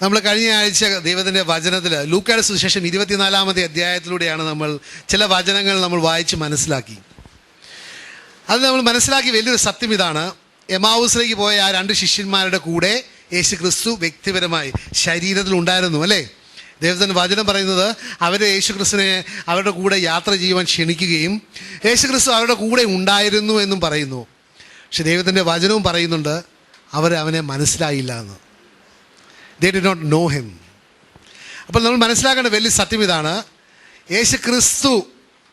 നമ്മൾ കഴിഞ്ഞ ആഴ്ച ദൈവത്തിൻ്റെ വചനത്തിൽ ലൂക്കായുടെ സുവിശേഷം 24-ാമത്തെ അധ്യായത്തിലൂടെയാണ് നമ്മൾ ചില വചനങ്ങൾ നമ്മൾ വായിച്ച് മനസ്സിലാക്കി. അത് നമ്മൾ മനസ്സിലാക്കി വലിയൊരു സത്യം ഇതാണ്: എമാവൂസിലേക്ക് പോയ ആ 2 ശിഷ്യന്മാരുടെ കൂടെ യേശു ക്രിസ്തു വ്യക്തിപരമായി ശരീരത്തിൽ ഉണ്ടായിരുന്നു, അല്ലേ? ദൈവത്തിൻ്റെ വചനം പറയുന്നത് അവർ യേശു ക്രിസ്തുവിനെ അവരുടെ കൂടെ യാത്ര ചെയ്യുവാൻ ക്ഷണിക്കുകയും യേശു ക്രിസ്തു അവരുടെ കൂടെ ഉണ്ടായിരുന്നു എന്നും പറയുന്നു. പക്ഷെ ദൈവത്തിൻ്റെ വചനവും പറയുന്നുണ്ട് അവനെ മനസ്സിലായില്ല എന്ന്. They did not know him. അപ്പോൾ നമ്മൾ മനസ്സിലാക്കേണ്ട വലിയ സത്യം ഇതാണ്: യേശു ക്രിസ്തു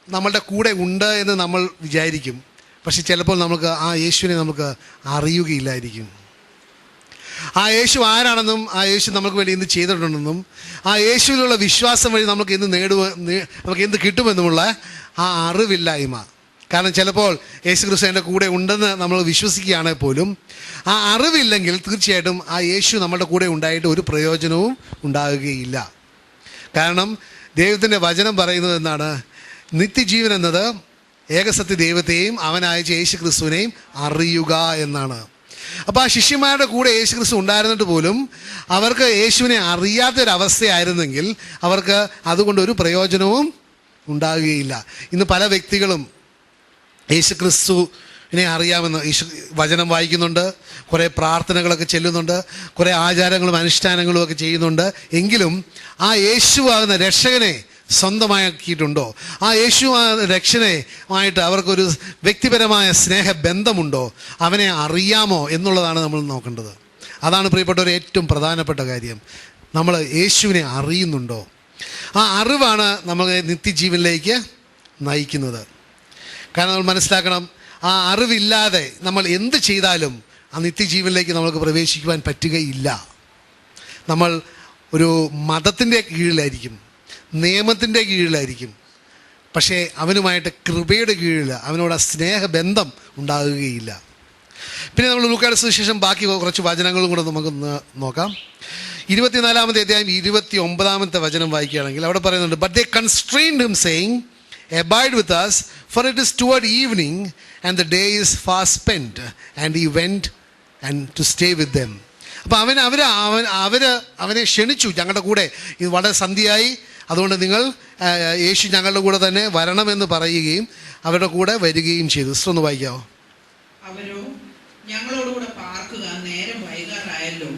നമ്മളുടെ കൂടെ ഉണ്ട് എന്ന് നമ്മൾ വിചാരിക്കും, പക്ഷെ ചിലപ്പോൾ നമുക്ക് ആ യേശുവിനെ നമുക്ക് അറിയുകയില്ലായിരിക്കും. ആ യേശു ആരാണെന്നും ആ യേശു നമുക്ക് വേണ്ടി എന്ത് ചെയ്തിട്ടുണ്ടെന്നും ആ യേശുവിലുള്ള വിശ്വാസം വഴി നമുക്ക് എന്ത് കിട്ടുമെന്നുമുള്ള ആ അറിവില്ലായ്മ. കാരണം ചിലപ്പോൾ യേശു ക്രിസ്തു എൻ്റെ കൂടെ ഉണ്ടെന്ന് നമ്മൾ വിശ്വസിക്കുകയാണെങ്കിൽ പോലും ആ അറിവില്ലെങ്കിൽ തീർച്ചയായിട്ടും ആ യേശു നമ്മുടെ കൂടെ ഉണ്ടായിട്ട് ഒരു പ്രയോജനവും ഉണ്ടാകുകയില്ല. കാരണം ദൈവത്തിൻ്റെ വചനം പറയുന്നത് എന്താണ്? നിത്യജീവൻ എന്നത് ഏകസത്യ ദൈവത്തെയും അവനയച്ച യേശു ക്രിസ്തുവിനെയും അറിയുക എന്നാണ്. അപ്പോൾ ആ ശിഷ്യന്മാരുടെ കൂടെ യേശു ക്രിസ്തു ഉണ്ടായിരുന്നിട്ട് പോലും അവർക്ക് യേശുവിനെ അറിയാത്തൊരവസ്ഥയായിരുന്നെങ്കിൽ അവർക്ക് അതുകൊണ്ട് ഒരു പ്രയോജനവും ഉണ്ടാകുകയില്ല. ഇന്ന് പല വ്യക്തികളും യേശു ക്രിസ്തുവിനെ അറിയാമെന്ന് വചനം വായിക്കുന്നുണ്ട്, കുറേ പ്രാർത്ഥനകളൊക്കെ ചെല്ലുന്നുണ്ട്, കുറേ ആചാരങ്ങളും അനുഷ്ഠാനങ്ങളും ഒക്കെ ചെയ്യുന്നുണ്ട്. എങ്കിലും ആ യേശുവാകുന്ന രക്ഷകനെ സ്വന്തമാക്കിയിട്ടുണ്ടോ? ആ യേശു രക്ഷകനുമായിട്ട് അവർക്കൊരു വ്യക്തിപരമായ സ്നേഹബന്ധമുണ്ടോ? അവനെ അറിയാമോ എന്നുള്ളതാണ് നമ്മൾ നോക്കേണ്ടത്. അതാണ് പ്രിയപ്പെട്ടവർ ഏറ്റവും പ്രധാനപ്പെട്ട കാര്യം. നമ്മൾ യേശുവിനെ അറിയുന്നുണ്ടോ? ആ അറിവാണ് നമ്മളെ നിത്യജീവനിലേക്ക് നയിക്കുന്നത്. കാരണം നമ്മൾ മനസ്സിലാക്കണം, ആ അറിവില്ലാതെ നമ്മൾ എന്ത് ചെയ്താലും ആ നിത്യജീവനിലേക്ക് നമുക്ക് പ്രവേശിക്കുവാൻ പറ്റുകയില്ല. നമ്മൾ ഒരു മതത്തിൻ്റെ കീഴിലായിരിക്കും, നിയമത്തിൻ്റെ കീഴിലായിരിക്കും, പക്ഷേ അവനുമായിട്ട് കൃപയുടെ കീഴിൽ അവനോട് ആ സ്നേഹബന്ധം ഉണ്ടാകുകയില്ല. പിന്നെ നമ്മൾ ലൂക്കായുടെ സുവിശേഷം ബാക്കി കുറച്ച് വചനങ്ങളും കൂടെ നമുക്കൊന്ന് നോക്കാം. 24-ാമത്തെ അധ്യായം 29-ാമത്തെ വചനം വായിക്കുകയാണെങ്കിൽ അവിടെ പറയുന്നുണ്ട്: "But they constrained him, saying, Abide with us, for it is toward evening, and the day is fast spent. And he went and to stay with them." അപ്പോൾ അവനെ ക്ഷണിച്ചു, ഞങ്ങളുടെ കൂടെ ഇത് വളരെ സന്ധ്യയായി, അതുകൊണ്ട് നിങ്ങൾ യേശു ഞങ്ങളുടെ കൂടെ തന്നെ വരണമെന്ന് പറയുകയും അവരുടെ കൂടെ വരികയും ചെയ്തു. ഒന്ന് വായിക്കാമോ? അവരോ ഞങ്ങളോടുകൂടെ പാർക്കുക, നേരം വൈകാറായല്ലോ,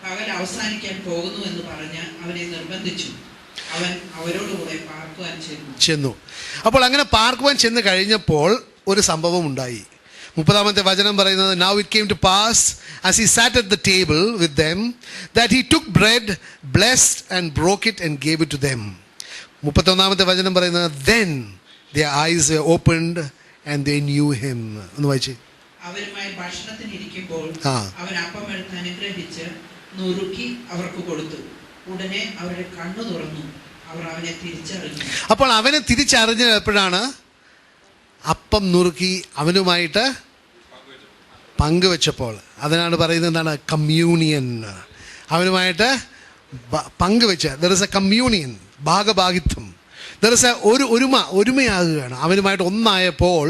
പകൽ അവസാനിക്കാൻ പോകുന്നു എന്ന് പറഞ്ഞ് അവനെ നിർബന്ധിച്ചു. അവൻ അവരോടുകൂടെ പാർക്കുവാൻ ചെന്നു. അപ്പോൾ അങ്ങനെ പാർക്കുവാൻ ചെന്ന് കഴിഞ്ഞപ്പോൾ ഒരു സംഭവം ഉണ്ടായി. 30-ാമത്തെ വചനം പറയുന്നത്: "Now it came to pass, as he sat at the table with them, that he took bread, blessed and broke it and gave it to them." 31-ാമത്തെ വചനം പറയുന്നത്: "Then their eyes were opened and they knew him." ഒന്ന് വായിച്ചേ. അവരുമായി ഭക്ഷണത്തിനിരിക്കുമ്പോൾ അവൻ അപ്പമെടുത്ത് അനുഗ്രഹിച്ച് നുറുക്കി അവർക്ക് കൊടുത്തു. ഉടനെ അവരുടെ കണ്ണു തുറന്നു, അവർ അവനെ തിരിച്ചറിഞ്ഞു. അപ്പോൾ അവനെ തിരിച്ചറിഞ്ഞ എപ്പോഴാണ്? അപ്പം നുറുക്കി അവനുമായിട്ട് പങ്കുവെച്ചപ്പോൾ. അതിനാണ് പറയുന്നത് എന്താണ്? കമ്മ്യൂണിയൻ. അവനുമായിട്ട് പങ്കുവെച്ച് ദർ ഇസ് എ കമ്മ്യൂണിയൻ, ഭാഗഭാഗിത്വം. ദർ ഇസ് എ ഒരുമയാകുകയാണ്. അവനുമായിട്ട് ഒന്നായപ്പോൾ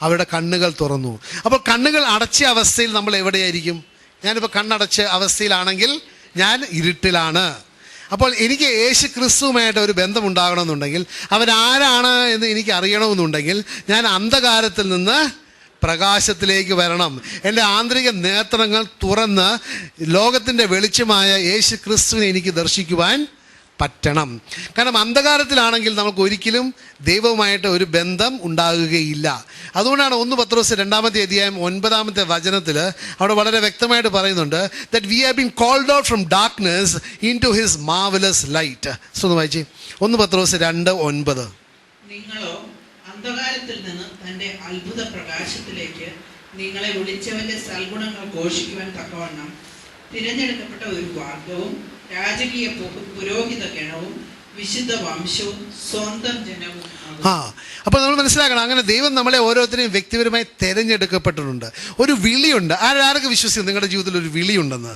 അവരുടെ കണ്ണുകൾ തുറന്നു. അപ്പോൾ കണ്ണുകൾ അടച്ച അവസ്ഥയിൽ നമ്മൾ എവിടെയായിരിക്കും? ഞാനിപ്പോൾ കണ്ണടച്ച അവസ്ഥയിലാണെങ്കിൽ ഞാൻ ഇരുട്ടിലാണ്. അപ്പോൾ എനിക്ക് യേശു ക്രിസ്തുവുമായിട്ട് ഒരു ബന്ധമുണ്ടാകണമെന്നുണ്ടെങ്കിൽ, അവരാരാണ് എന്ന് എനിക്ക് അറിയണമെന്നുണ്ടെങ്കിൽ, ഞാൻ അന്ധകാരത്തിൽ നിന്ന് പ്രകാശത്തിലേക്ക് വരണം. എൻ്റെ ആന്തരിക നേത്രങ്ങൾ തുറന്ന് ലോകത്തിൻ്റെ വെളിച്ചമായ യേശു ക്രിസ്തുവിനെ എനിക്ക് ദർശിക്കുവാൻ പറ്റണം. കാരണം അന്ധകാരത്തിലാണെങ്കിൽ നമുക്ക് ഒരിക്കലും ദൈവവുമായിട്ട് ഒരു ബന്ധം ഉണ്ടാകുകയില്ല. അതുകൊണ്ടാണ് 1 പത്രോസ് 2-ാമത്തെ അധ്യായം 9-ാമത്തെ വചനത്തിൽ അവിടെ വളരെ വ്യക്തമായിട്ട് പറയുന്നുണ്ട്: "That we have been called out from darkness into his marvelous light." ഒന്ന് വായിച്ചേ. 1 പത്രോസ് 2:9. "നിങ്ങളോ അന്ധകാരത്തിൽ നിന്ന് തന്റെ അത്ഭുത പ്രകാശത്തിലേക്ക് നിങ്ങളെ വിളിച്ചവന്റെ സൽഗുണങ്ങൾ ഘോഷിക്കുവാൻ തക്കവണ്ണം തിരഞ്ഞെടുക്കപ്പെട്ട ഒരു വർഗവും രാജകീയ പുരോഹിത ഗണവും വിശുദ്ധ വംശവും സ്വന്തം ജനവും." അപ്പോൾ നമ്മൾ മനസ്സിലാക്കണം, അങ്ങനെ ദൈവം നമ്മളെ ഓരോരുത്തരെയും വ്യക്തിപരമായി തിരഞ്ഞെടുക്കപ്പെട്ടിട്ടുണ്ട്. ഒരു വിളിയുണ്ട്. ആരൊക്കെ വിശ്വസിക്കും നിങ്ങളുടെ ജീവിതത്തിൽ ഒരു വിളിയുണ്ടെന്ന്?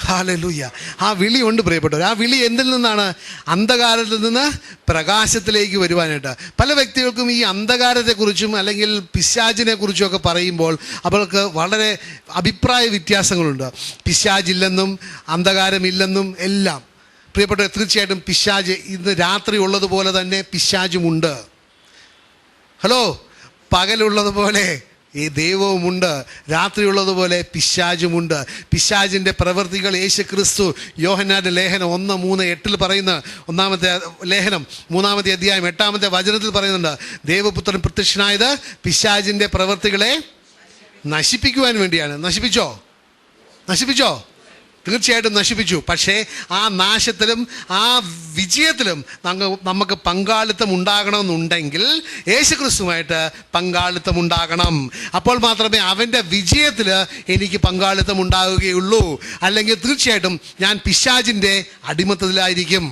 ഹല്ലേലൂയ. ആ വിളിയുണ്ട് പ്രിയപ്പെട്ടവർ. ആ വിളി എന്തിൽ നിന്നാണ്? അന്ധകാരത്തിൽ നിന്ന് പ്രകാശത്തിലേക്ക് വരുവാനായിട്ട്. പല വ്യക്തികൾക്കും ഈ അന്ധകാരത്തെക്കുറിച്ചും അല്ലെങ്കിൽ പിശാചിനെ കുറിച്ചും ഒക്കെ പറയുമ്പോൾ അവർക്ക് വളരെ അഭിപ്രായ വ്യത്യാസങ്ങളുണ്ട്. പിശാചില്ലെന്നും അന്ധകാരമില്ലെന്നും എല്ലാം. പ്രിയപ്പെട്ടവർ, തീർച്ചയായിട്ടും പിശാച് ഇന്ന് രാത്രി ഉള്ളതുപോലെ തന്നെ പിശാചുമുണ്ട്. ഹലോ, പകലുള്ളതുപോലെ ഈ ദൈവവുമുണ്ട്, രാത്രിയുള്ളതുപോലെ പിശാചുമുണ്ട്. പിശാചിൻ്റെ പ്രവൃത്തികൾ യേശു ക്രിസ്തു യോഹന്നാന്റെ ലേഖനം 1:3-8 പറയുന്ന, ഒന്നാമത്തെ ലേഖനം 3-ാമത്തെ അധ്യായം 8-ാമത്തെ വചനത്തിൽ പറയുന്നുണ്ട്, ദൈവപുത്രൻ പ്രത്യക്ഷനായത് പിശാചിൻ്റെ പ്രവൃത്തികളെ നശിപ്പിക്കുവാൻ വേണ്ടിയാണ്. നശിപ്പിച്ചോ? തീർച്ചയായിട്ടും നശിപ്പിച്ചു. പക്ഷേ ആ നാശത്തിലും ആ വിജയത്തിലും നമുക്ക് പങ്കാളിത്തം ഉണ്ടാകണമെന്നുണ്ടെങ്കിൽ യേശുക്രിസ്തുവായിട്ട് പങ്കാളിത്തം ഉണ്ടാകണം. അപ്പോൾ മാത്രമേ അവൻ്റെ വിജയത്തിൽ എനിക്ക് പങ്കാളിത്തം ഉണ്ടാവുകയുള്ളൂ. അല്ലെങ്കിൽ തീർച്ചയായിട്ടും ഞാൻ പിശാചിൻ്റെ അടിമത്തത്തിലായിരിക്കും.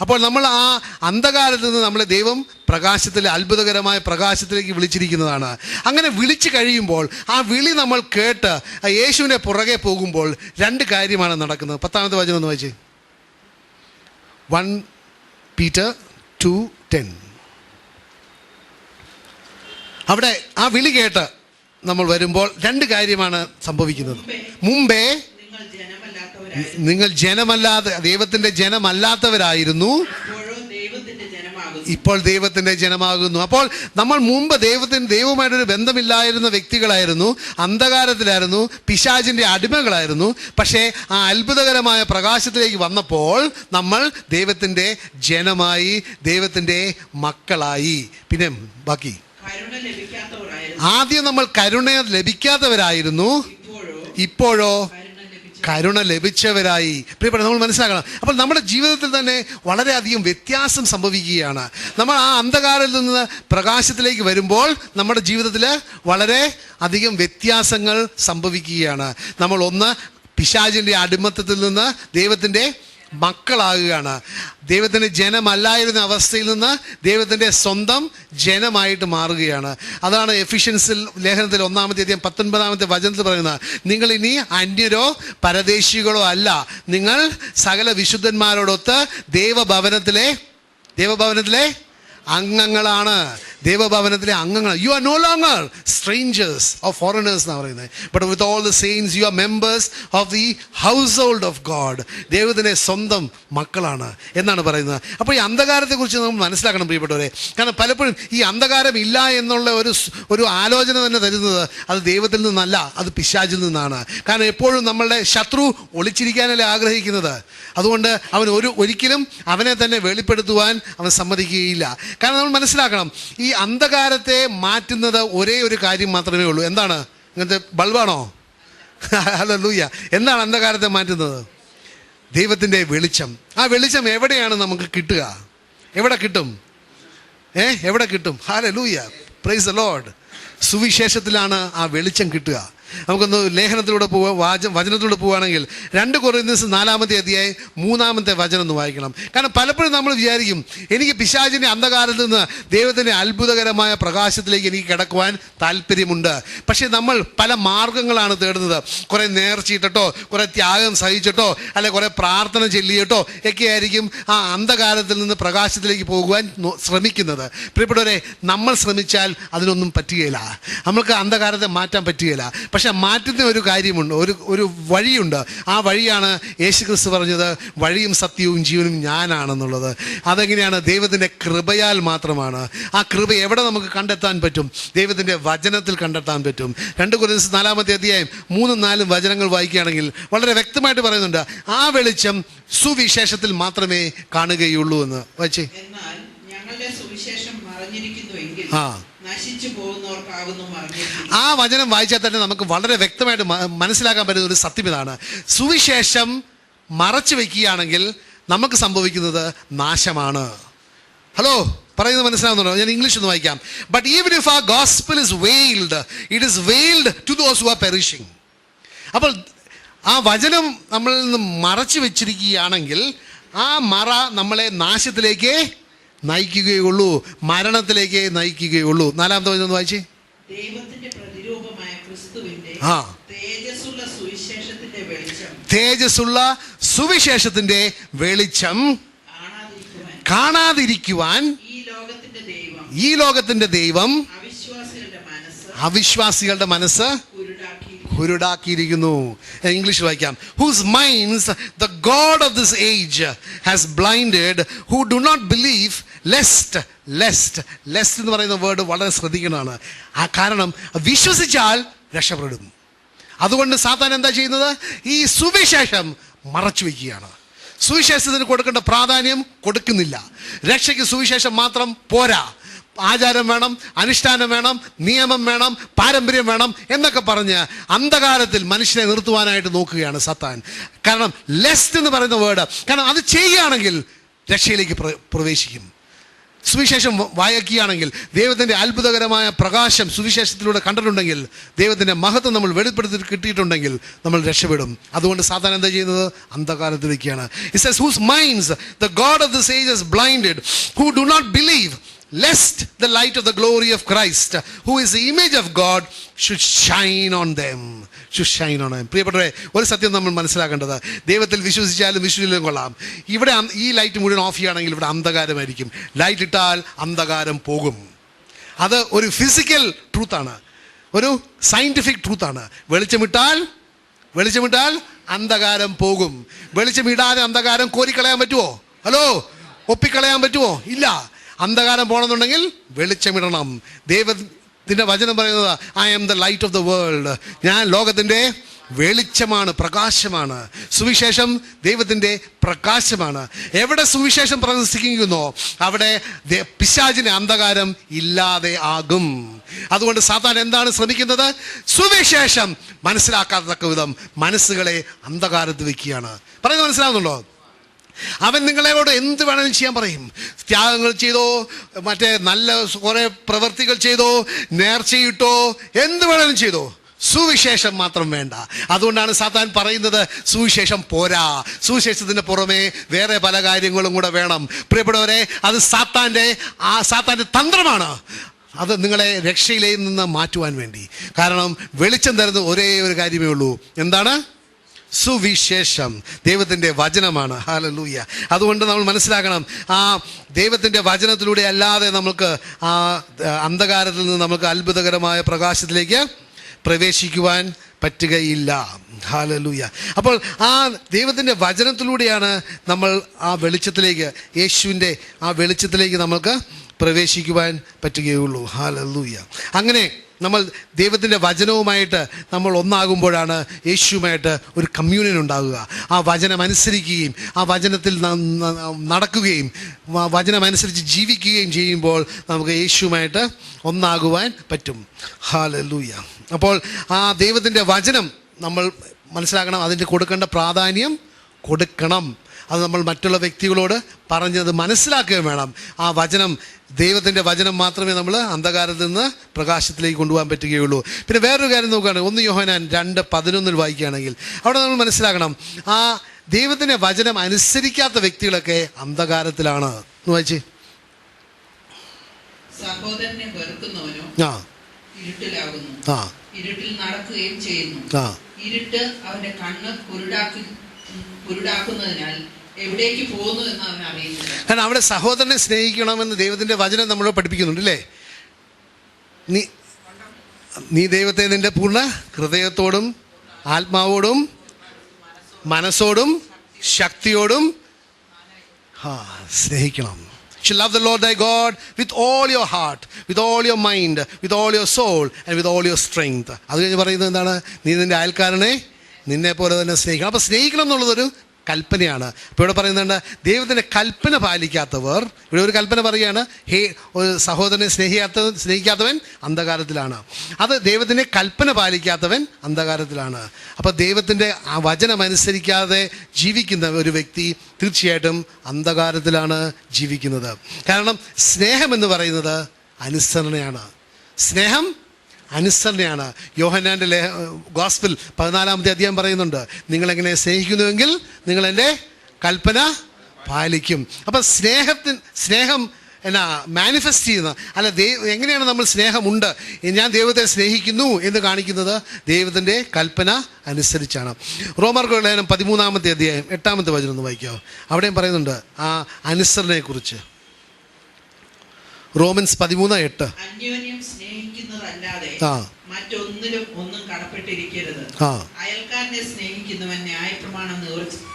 അപ്പോൾ നമ്മൾ ആ അന്ധകാരത്തിൽ നിന്ന് നമ്മളെ ദൈവം പ്രകാശത്തിലെ അത്ഭുതകരമായ പ്രകാശത്തിലേക്ക് വിളിച്ചിരിക്കുന്നതാണ്. അങ്ങനെ വിളിച്ചു കഴിയുമ്പോൾ ആ വിളി നമ്മൾ കേട്ട് യേശുവിൻ്റെ പുറകെ പോകുമ്പോൾ രണ്ട് കാര്യമാണ് നടക്കുന്നത്. 10-ാമത്തെ വചനം ഒന്ന് വായിച്ചേ. 1 Peter 2:10. അവിടെ ആ വിളി കേട്ട് നമ്മൾ വരുമ്പോൾ രണ്ട് കാര്യമാണ് സംഭവിക്കുന്നത്. മുമ്പേ നിങ്ങൾ ജനമല്ലാതെ ദൈവത്തിൻ്റെ ജനമല്ലാത്തവരായിരുന്നു, ഇപ്പോൾ ദൈവത്തിൻ്റെ ജനമാകുന്നു. അപ്പോൾ നമ്മൾ മുമ്പ് ദൈവവുമായിട്ടൊരു ബന്ധമില്ലായിരുന്ന വ്യക്തികളായിരുന്നു, അന്ധകാരത്തിലായിരുന്നു, പിശാചിൻ്റെ അടിമകളായിരുന്നു. പക്ഷേ ആ അത്ഭുതകരമായ പ്രകാശത്തിലേക്ക് വന്നപ്പോൾ നമ്മൾ ദൈവത്തിൻ്റെ ജനമായി, ദൈവത്തിൻ്റെ മക്കളായി. പിന്നെ ബാക്കി, ആദ്യം നമ്മൾ കരുണ ലഭിക്കാത്തവരായിരുന്നു, ഇപ്പോഴോ കരുണ ലഭിച്ചവരായി. പ്രിയപ്പെട്ട, നമ്മൾ മനസ്സിലാക്കണം. അപ്പോൾ നമ്മുടെ ജീവിതത്തിൽ തന്നെ വളരെയധികം വ്യത്യാസം സംഭവിക്കുകയാണ്. നമ്മൾ ആ അന്ധകാരത്തിൽ നിന്ന് പ്രകാശത്തിലേക്ക് വരുമ്പോൾ നമ്മുടെ ജീവിതത്തിൽ വളരെ അധികം വ്യത്യാസങ്ങൾ സംഭവിക്കുകയാണ്. നമ്മൾ ഒന്ന് പിശാചിൻ്റെ അടിമത്തത്തിൽ നിന്ന് ദൈവത്തിൻ്റെ മക്കളാകുകയാണ്. ദൈവത്തിൻ്റെ ജനമല്ലായിരുന്ന അവസ്ഥയിൽ നിന്ന് ദൈവത്തിൻ്റെ സ്വന്തം ജനമായിട്ട് മാറുകയാണ്. അതാണ് എഫിഷ്യൻസിൽ ലേഖനത്തിൽ 1-ാമത്തെ അധ്യായം 19-ാമത്തെ വചനത്തിൽ പറയുന്നത്, നിങ്ങൾ ഇനി അന്യരോ പരദേശികളോ അല്ല, നിങ്ങൾ സകല വിശുദ്ധന്മാരോടൊത്ത് ദൈവഭവനത്തിലെ അംഗങ്ങളാണ്. ദൈവഭവനത്തിലെ അംഗങ്ങൾ. You are no longer strangers or foreigners എന്നാണ് പറയുന്നത്. But with all the saints you are members of the household of God. ദൈവത്തിൻ്റെ സ്വന്തം മക്കളാണ് എന്നാണ് പറയുന്നത്. അപ്പോൾ ഈ അന്ധകാരത്തെക്കുറിച്ച് നമ്മൾ മനസ്സിലാക്കണം പ്രിയപ്പെട്ടവരെ. കാരണം പലപ്പോഴും ഈ അന്ധകാരം ഇല്ല എന്നുള്ള ഒരു ആലോചന തന്നെ തരുന്നത് അത് ദൈവത്തിൽ നിന്നല്ല, അത് പിശാചിൽ നിന്നാണ്. കാരണം എപ്പോഴും നമ്മളുടെ ശത്രു ഒളിച്ചിരിക്കാനല്ലേ ആഗ്രഹിക്കുന്നത്. അതുകൊണ്ട് അവൻ ഒരിക്കലും അവനെ തന്നെ വെളിപ്പെടുത്തുവാൻ അവൻ സമ്മതിക്കുകയില്ല. കാരണം നമ്മൾ മനസ്സിലാക്കണം, ഈ അന്ധകാരത്തെ മാറ്റുന്നത് ഒരേ ഒരു കാര്യം മാത്രമേ ഉള്ളൂ. എന്താണ്? ഇങ്ങനത്തെ ബൾബാണോ? ഹല്ലേലൂയ. എന്താണ് അന്ധകാരത്തെ മാറ്റുന്നത്? ദൈവത്തിൻ്റെ വെളിച്ചം. ആ വെളിച്ചം എവിടെയാണ് നമുക്ക് കിട്ടുക? എവിടെ കിട്ടും? എവിടെ കിട്ടും? Hallelujah, praise the Lord. സുവിശേഷത്തിലാണ് ആ വെളിച്ചം കിട്ടുക. നമുക്കൊന്ന് ലേഖനത്തിലൂടെ വചനത്തിലൂടെ പോവുകയാണെങ്കിൽ 2 കൊരിന്ത്യർ 4-ാമത്തെ അധ്യായം 3-ാമത്തെ വചനം ഒന്ന് വായിക്കണം. കാരണം പലപ്പോഴും നമ്മൾ വിചാരിക്കും, എനിക്ക് പിശാചിൻ്റെ അന്ധകാരത്തിൽ നിന്ന് ദൈവത്തിൻ്റെ അത്ഭുതകരമായ പ്രകാശത്തിലേക്ക് എനിക്ക് കിടക്കുവാൻ താല്പര്യമുണ്ട്. പക്ഷേ നമ്മൾ പല മാർഗങ്ങളാണ് തേടുന്നത്. കുറേ നേർച്ചയിട്ടോ, കുറേ ത്യാഗം സഹിച്ചിട്ടോ, അല്ലെ കുറേ പ്രാർത്ഥന ചൊല്ലിയിട്ടോ ഒക്കെ ആയിരിക്കും ആ അന്ധകാരത്തിൽ നിന്ന് പ്രകാശത്തിലേക്ക് പോകുവാൻ ശ്രമിക്കുന്നത്. പ്രിയപ്പെട്ടവരെ, നമ്മൾ ശ്രമിച്ചാൽ അതിനൊന്നും പറ്റുകയില്ല. നമ്മൾക്ക് അന്ധകാരത്തെ മാറ്റാൻ പറ്റുകയില്ല. പക്ഷെ മാറ്റുന്ന ഒരു കാര്യമുണ്ട്, ഒരു വഴിയുണ്ട്. ആ വഴിയാണ് യേശുക്രിസ്തു പറഞ്ഞത്, വഴിയും സത്യവും ജീവനും ഞാനാണെന്നുള്ളത്. അതെങ്ങനെയാണ്? ദൈവത്തിൻ്റെ കൃപയാൽ മാത്രമാണ്. ആ കൃപ എവിടെ നമുക്ക് കണ്ടെത്താൻ പറ്റും? ദൈവത്തിൻ്റെ വചനത്തിൽ കണ്ടെത്താൻ പറ്റും. 2 കൊരിന്ത്യർ 4-ാമത്തെ അധ്യായം 3-4 വചനങ്ങൾ വായിക്കുകയാണെങ്കിൽ വളരെ വ്യക്തമായിട്ട് പറയുന്നുണ്ട്, ആ വെളിച്ചം സുവിശേഷത്തിൽ മാത്രമേ കാണുകയുള്ളൂ എന്ന്. വായിച്ചേ. ആ വചനം വായിച്ചാൽ തന്നെ നമുക്ക് വളരെ വ്യക്തമായിട്ട് മനസ്സിലാക്കാൻ പറ്റുന്ന ഒരു സത്യം ഇതാണ്. സുവിശേഷം മറച്ചു വയ്ക്കുകയാണെങ്കിൽ നമുക്ക് സംഭവിക്കുന്നത് നാശമാണ്. ഹലോ, പറയുന്നത് മനസ്സിലാവുന്നുണ്ടോ? ഞാൻ ഇംഗ്ലീഷ് ഒന്ന് വായിക്കാം. But even if our gospel is veiled, it is veiled to those who are perishing. അപ്പോൾ ആ വചനം നമ്മളിൽ നിന്ന് മറച്ചു വെച്ചിരിക്കുകയാണെങ്കിൽ ആ മറ നമ്മളെ നാശത്തിലേക്ക് നയിക്കുകയുള്ളൂ, മരണത്തിലേക്ക് നയിക്കുകയുള്ളൂ. 4-ാമത്തെ വചനം വായിച്ചേ. ദൈവത്തിന്റെ പ്രതിരൂപം സ്വരൂപമായ ക്രിസ്തുവിന്റെ ആ തേജസ്സുള്ള സുവിശേഷത്തിന്റെ വെളിച്ചം തേജസ്സുള്ള സുവിശേഷത്തിന്റെ വെളിച്ചം കാണാതിരിക്കുവാൻ ഈ ലോകത്തിന്റെ ദൈവം അവിശ്വാസികളുടെ മനസ്സ് കുരുടാക്കിയിരിക്കുന്നു. ഇംഗ്ലീഷ് വായിക്കാം. Whose minds the God of this age has blinded, who do not believe lest എന്ന് പറയുന്ന വേർഡ് വളരെ ശ്രദ്ധിക്കുന്നതാണ്. ആ കാരണം വിശ്വസിച്ചാൽ രക്ഷപ്പെടും. അതുകൊണ്ട് സാത്താൻ എന്താ ചെയ്യുന്നത്? ഈ സുവിശേഷം മറച്ചു വയ്ക്കുകയാണ്. സുവിശേഷത്തിന് കൊടുക്കേണ്ട പ്രാധാന്യം കൊടുക്കുന്നില്ല. രക്ഷയ്ക്ക് സുവിശേഷം മാത്രം പോരാ, ആചാരം വേണം, അനുഷ്ഠാനം വേണം, നിയമം വേണം, പാരമ്പര്യം വേണം എന്നൊക്കെ പറഞ്ഞ് അന്ധകാരത്തിൽ മനുഷ്യനെ നിർത്തുവാനായിട്ട് നോക്കുകയാണ് സത്താൻ. കാരണം ലെസ്റ്റ് എന്ന് പറയുന്ന വേർഡ്, കാരണം അത് ചെയ്യുകയാണെങ്കിൽ രക്ഷയിലേക്ക് പ്രവേശിക്കും. സുവിശേഷം വായിക്കുകയാണെങ്കിൽ, ദൈവത്തിൻ്റെ അത്ഭുതകരമായ പ്രകാശം സുവിശേഷത്തിലൂടെ കണ്ടിട്ടുണ്ടെങ്കിൽ, ദൈവത്തിൻ്റെ മഹത്വം നമ്മൾ വെളിപ്പെടുത്തി കിട്ടിയിട്ടുണ്ടെങ്കിൽ നമ്മൾ രക്ഷപ്പെടും. അതുകൊണ്ട് സാത്താൻ എന്താ ചെയ്യുന്നത്? അന്ധകാരത്തിലേക്കാണ്. It says, whose minds the God of this age is blinded, who do not believe lest the light of the glory of Christ, who is the image of God, should shine on them. പ്രിയപ്പെട്ടവരെ, ഒരു സത്യം നമ്മൾ മനസ്സിലാക്കേണ്ടത്, ദൈവത്തിൽ വിശ്വസിച്ചാലും വിശ്വസിച്ചാലും കൊള്ളാം, ഇവിടെ ഈ light മുഴുവൻ ഓഫ് ചെയ്യുകയാണെങ്കിൽ ഇവിടെ അന്ധകാരമായിരിക്കും. ലൈറ്റ് ഇട്ടാൽ അന്ധകാരം പോകും. അത് ഒരു ഫിസിക്കൽ ട്രൂത്താണ്, ഒരു സയൻറ്റിഫിക് ട്രൂത്താണ്. വെളിച്ചമിട്ടാൽ അന്ധകാരം പോകും. വെളിച്ചമിടാതെ അന്ധകാരം കോരിക്കളയാൻ പറ്റുമോ? ഹലോ, ഒപ്പിക്കളയാൻ പറ്റുമോ? ഇല്ല. അന്ധകാരം പോകണമെന്നുണ്ടെങ്കിൽ വെളിച്ചമിടണം. ദൈവത്തിൻ്റെ വചനം പറയുന്നത്, I am the light of the world, ഞാൻ ലോകത്തിൻ്റെ വെളിച്ചമാണ്, പ്രകാശമാണ്. സുവിശേഷം ദൈവത്തിൻ്റെ പ്രകാശമാണ്. എവിടെ സുവിശേഷം പ്രവർത്തിക്കുന്നോ അവിടെ പിശാചിന്റെ അന്ധകാരം ഇല്ലാതെ ആകും. അതുകൊണ്ട് സാത്താൻ എന്താണ് ശ്രമിക്കുന്നത്? സുവിശേഷം മനസ്സിലാക്കാത്തക്ക വിധം മനസ്സുകളെ അന്ധകാരത്തിൽ വയ്ക്കുകയാണ്. പറയുന്നത് മനസ്സിലാവുന്നുണ്ടോ? അവൻ നിങ്ങളോട് എന്ത് വേണമെങ്കിലും ചെയ്യാൻ പറയും. ത്യാഗങ്ങൾ ചെയ്തോ, മറ്റേ നല്ല കുറേ പ്രവൃത്തികൾ ചെയ്തോ, നേർച്ചയിട്ടോ, എന്ത് വേണമെങ്കിലും ചെയ്തോ, സുവിശേഷം മാത്രം വേണ്ട. അതുകൊണ്ടാണ് സാത്താൻ പറയുന്നത് സുവിശേഷം പോരാ, സുവിശേഷത്തിന് പുറമെ വേറെ പല കാര്യങ്ങളും കൂടെ വേണം. പ്രിയപ്പെട്ടവരെ, അത് സാത്താൻ്റെ തന്ത്രമാണ്. അത് നിങ്ങളെ രക്ഷയിലേക്ക് നിന്ന് മാറ്റുവാൻ വേണ്ടി. കാരണം വെളിച്ചം തരുന്ന ഒരേ ഒരു കാര്യമേ ഉള്ളൂ. എന്താണ്? സുവിശേഷം, ദൈവത്തിൻ്റെ വചനമാണ്. ഹല്ലേലൂയ. അതുകൊണ്ട് നമ്മൾ മനസ്സിലാക്കണം, ആ ദൈവത്തിൻ്റെ വചനത്തിലൂടെ അല്ലാതെ നമുക്ക് ആ അന്ധകാരത്തിൽ നിന്ന് നമുക്ക് അത്ഭുതകരമായ പ്രകാശത്തിലേക്ക് പ്രവേശിക്കുവാൻ പറ്റുകയില്ല. ഹല്ലേലൂയ. അപ്പോൾ ആ ദൈവത്തിൻ്റെ വചനത്തിലൂടെയാണ് നമ്മൾ ആ വെളിച്ചത്തിലേക്ക്, യേശുവിൻ്റെ ആ വെളിച്ചത്തിലേക്ക് നമുക്ക് പ്രവേശിക്കുവാൻ പറ്റുകയുള്ളൂ. ഹല്ലേലൂയ. അങ്ങനെ നമ്മൾ ദൈവത്തിൻ്റെ വചനവുമായിട്ട് നമ്മൾ ഒന്നാകുമ്പോഴാണ് യേശുവുമായിട്ട് ഒരു കമ്മ്യൂണിയൻ ഉണ്ടാകുക. ആ വചനം അനുസരിക്കുകയും ആ വചനത്തിൽ നടക്കുകയും വചനമനുസരിച്ച് ജീവിക്കുകയും ചെയ്യുമ്പോൾ നമുക്ക് യേശുവുമായിട്ട് ഒന്നാകുവാൻ പറ്റും. ഹല്ലേലൂയ. അപ്പോൾ ആ ദൈവത്തിൻ്റെ വചനം നമ്മൾ മനസ്സിലാക്കണം, അതിൻ്റെ കൊടുക്കേണ്ട പ്രാധാന്യം കൊടുക്കണം. അത് നമ്മൾ മറ്റുള്ള വ്യക്തികളോട് പറഞ്ഞത് മനസ്സിലാക്കുകയും വേണം. ആ വചനം, ദൈവത്തിൻ്റെ വചനം മാത്രമേ നമ്മൾ അന്ധകാരത്തിൽ നിന്ന് പ്രകാശത്തിലേക്ക് കൊണ്ടുപോകാൻ പറ്റുകയുള്ളൂ. പിന്നെ വേറൊരു കാര്യം നോക്കുകയാണെങ്കിൽ 1 യോഹന്നാൻ 2:11 വായിക്കുകയാണെങ്കിൽ അവിടെ നമ്മൾ മനസ്സിലാക്കണം, ആ ദൈവത്തിൻ്റെ വചനം അനുസരിക്കാത്ത വ്യക്തികളൊക്കെ അന്ധകാരത്തിലാണ്. വായിച്ചേ. സഹോദരനെ വെറുക്കുന്നവനോ ഇരുട്ടിലാകുന്നു, ഇരുട്ടിൽ നടക്കുകയും ചെയ്യുന്നു. ഇരുട്ട് അവന്റെ കണ്ണ് കുരുടാക്കുന്നതിനാൽ എവിടേക്ക് പോകുന്നു എന്ന് അവൻ അറിയുന്നില്ല. കാരണം അവിടെ സഹോദരനെ സ്നേഹിക്കണമെന്ന് ദൈവത്തിൻ്റെ വചനം നമ്മളെ പഠിപ്പിക്കുന്നുണ്ട്, അല്ലേ? നീ ദൈവത്തെ നിന്റെ പൂർണ്ണ ഹൃദയത്തോടും ആത്മാവോടും മനസ്സോടും ശക്തിയോടും സ്നേഹിക്കണം. You should love the Lord thy God with all your heart, with all your mind, with all your soul and with all your strength. അത് കഴിഞ്ഞ് പറയുന്നത് എന്താണ്? നീ നിന്റെ അയൽക്കാരനെ നിന്നെ പോലെ തന്നെ സ്നേഹിക്കണം. അപ്പോൾ സ്നേഹിക്കണം എന്നുള്ളതൊരു കൽപ്പനയാണ്. ഇപ്പോൾ ഇവിടെ പറയുന്നുണ്ട്, ദൈവത്തിൻ്റെ കൽപ്പന പാലിക്കാത്തവർ, ഇവിടെ ഒരു കൽപ്പന പറയുകയാണ്, ഒരു സഹോദരനെ സ്നേഹിക്കാത്തവൻ അന്ധകാരത്തിലാണ്. അത് ദൈവത്തിൻ്റെ കൽപ്പന പാലിക്കാത്തവൻ അന്ധകാരത്തിലാണ്. അപ്പോൾ ദൈവത്തിൻ്റെ ആ വചനം അനുസരിക്കാതെ ജീവിക്കുന്ന ഒരു വ്യക്തി തീർച്ചയായിട്ടും അന്ധകാരത്തിലാണ് ജീവിക്കുന്നത്. കാരണം സ്നേഹം എന്ന് പറയുന്നത് അനുസരണയാണ്. സ്നേഹം അനുസരണയാണ്. യോഹന്നാൻ്റെ ഗോസ്പൽ 14-ാമത്തെ അധ്യായം പറയുന്നുണ്ട്, നിങ്ങളെങ്ങനെ സ്നേഹിക്കുന്നുവെങ്കിൽ നിങ്ങൾ എൻ്റെ കൽപ്പന പാലിക്കും. അപ്പം സ്നേഹം മാനിഫെസ്റ്റ് ചെയ്യുന്നത്, അല്ല എങ്ങനെയാണ് നമ്മൾ സ്നേഹമുണ്ട്, ഞാൻ ദൈവത്തെ സ്നേഹിക്കുന്നു എന്ന് കാണിക്കുന്നത് ദൈവത്തിൻ്റെ കൽപ്പന അനുസരിച്ചാണ്. റോമർക്ക് ലേഖനം 13-ാമത്തെ അധ്യായം 8-ാമത്തെ വചനം ഒന്ന് വായിക്കാമോ? അവിടെയും പറയുന്നുണ്ട് ആ അനുസരണയെക്കുറിച്ച്. റോമൻസ് 13:8. അന്യോന്യം സ്നേഹിക്കുന്നതല്ലാതെ മറ്റൊന്നിലും ഒന്നും കടപ്പെട്ടിരിക്കരുത്. അയൽക്കാരനെ സ്നേഹിക്കുന്നവൻ ന്യായപ്രമാണം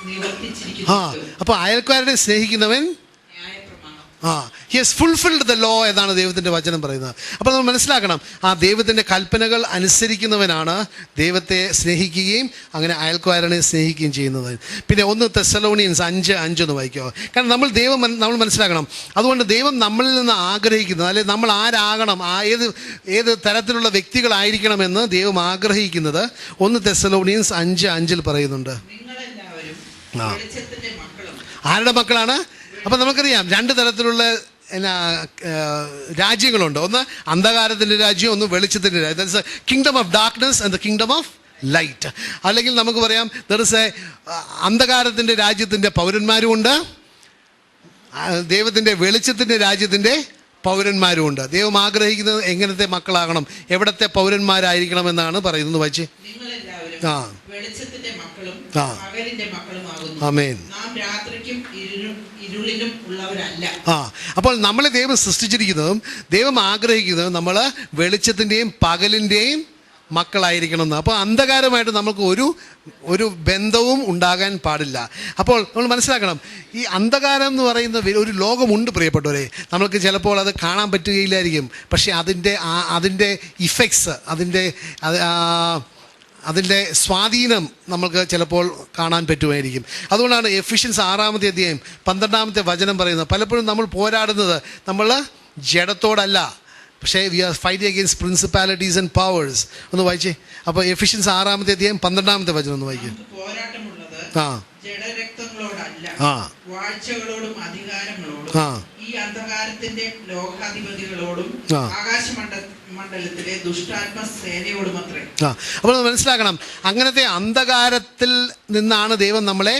നിവർത്തിച്ചിരിക്കുന്നു. അപ്പൊ അയൽക്കാരനെ സ്നേഹിക്കുന്നവൻ he has fulfilled the law എന്നാണ് ദൈവത്തിൻ്റെ വചനം പറയുന്നത്. അപ്പോൾ നമ്മൾ മനസ്സിലാക്കണം, ആ ദൈവത്തിൻ്റെ കൽപ്പനകൾ അനുസരിക്കുന്നവനാണ് ദൈവത്തെ സ്നേഹിക്കുകയും അങ്ങനെ അയൽക്കാരനെ സ്നേഹിക്കുകയും ചെയ്യുന്നത്. പിന്നെ 1 തെസ്സലോനിയൻസ് 5:5 ഒന്ന് വായിക്കുക. കാരണം നമ്മൾ മനസ്സിലാക്കണം, അതുകൊണ്ട് ദൈവം നമ്മളിൽ നിന്ന് ആഗ്രഹിക്കുന്നത്, അല്ലെങ്കിൽ നമ്മൾ ആരാകണം, ഏത് തരത്തിലുള്ള വ്യക്തികളായിരിക്കണമെന്ന് ദൈവം ആഗ്രഹിക്കുന്നത് 1 തെസ്സലോനിയൻസ് 5:5 പറയുന്നുണ്ട്. ആരുടെ മക്കളാണ്? അപ്പം നമുക്കറിയാം 2 തരത്തിലുള്ള രാജ്യങ്ങളുണ്ട്. ഒന്ന് അന്ധകാരത്തിൻ്റെ രാജ്യം, ഒന്ന് വെളിച്ചത്തിൻ്റെ രാജ്യം. That's A kingdom of darkness and the kingdom of light. അല്ലെങ്കിൽ നമുക്ക് പറയാം ദർ ഇസ് എ അന്ധകാരത്തിൻ്റെ രാജ്യത്തിൻ്റെ പൗരന്മാരുമുണ്ട്, ദൈവത്തിൻ്റെ വെളിച്ചത്തിൻ്റെ രാജ്യത്തിൻ്റെ പൗരന്മാരുമുണ്ട്. ദൈവം ആഗ്രഹിക്കുന്നത് എങ്ങനത്തെ മക്കളാകണം, എവിടത്തെ പൗരന്മാരായിരിക്കണമെന്നാണ് പറയുന്നത്. വായിച്ച് ആമേൻ. അപ്പോൾ നമ്മളെ ദൈവം സൃഷ്ടിച്ചിരിക്കുന്നതും ദൈവം ആഗ്രഹിക്കുന്നതും നമ്മൾ വെളിച്ചത്തിൻ്റെയും പകലിൻ്റെയും മക്കളായിരിക്കണം എന്ന്. അപ്പോൾ അന്ധകാരമായിട്ട് നമുക്ക് ഒരു ബന്ധവും ഉണ്ടാകാൻ പാടില്ല. അപ്പോൾ നമ്മൾ മനസ്സിലാക്കണം, ഈ അന്ധകാരം എന്ന് പറയുന്ന ഒരു ലോകമുണ്ട് പ്രിയപ്പെട്ടവരെ. നമ്മൾക്ക് ചിലപ്പോൾ അത് കാണാൻ പറ്റുകയില്ലായിരിക്കും, പക്ഷേ അതിൻ്റെ ഇഫക്ട്സ്, അതിൻ്റെ സ്വാധീനം നമുക്ക് ചിലപ്പോൾ കാണാൻ പറ്റുമായിരിക്കും. അതുകൊണ്ടാണ് എഫിഷ്യൻസ് 6-ാമത്തെ അധ്യായം 12-ാമത്തെ വചനം പറയുന്നത്, പലപ്പോഴും നമ്മൾ പോരാടുന്നത് നമ്മൾ ജഡത്തോടല്ല, പക്ഷേ we are fighting against principalities and powers. ഒന്ന് വായിച്ചേ. അപ്പോൾ എഫിഷ്യൻസ് 6-ാമത്തെ അധ്യായം 12-ാമത്തെ വചനം ഒന്ന് വായിക്കും. വാഴ്ചകളോടും അധികാരങ്ങളോടും ഈ അന്ധകാരത്തിന്റെ ലോകാധിപതികളോടും ആകാശമണ്ഡലത്തിലെ ദുഷ്ടാത്മ സേനയോടും അത്രേ. അപ്പോൾ മനസ്സിലാക്കണം, അങ്ങനത്തെ അന്ധകാരത്തിൽ നിന്നാണ് ദൈവം നമ്മളെ